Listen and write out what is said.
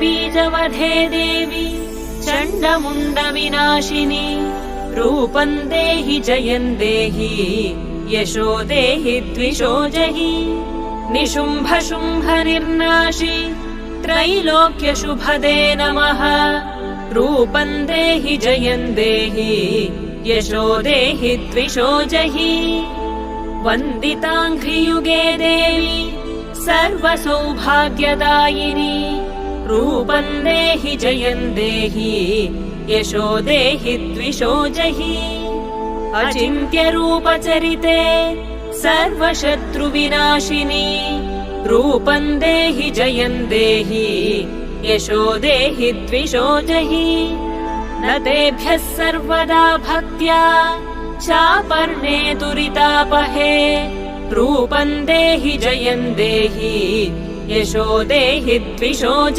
बीजवधे देवी चण्डमुण्डविनाशिनी रूपं देहि जयं देहि यशो देहि द्विषो जहि निशुम्भ निर्नाशि त्रैलोक्यशुभदे नमः रूपं देहि जयं देहि यशो देहि द्विषो जहि वन्दिताङ्घ्रियुगे देवी सर्वसौभाग्यदायिनी रूपं देहि जयं देहि यशो देहि द्विषो जहि अचिन्त्यरूपचरिते सर्वशत्रुविनाशिनी रूपं देहि जयं देहि यशो देहि द्विषो जहि न तेभ्यः सर्वदा भक्त्या चापर्णे दुरितापहे रूपं देहि जयं देहि यशो देहि द्विषो जहि।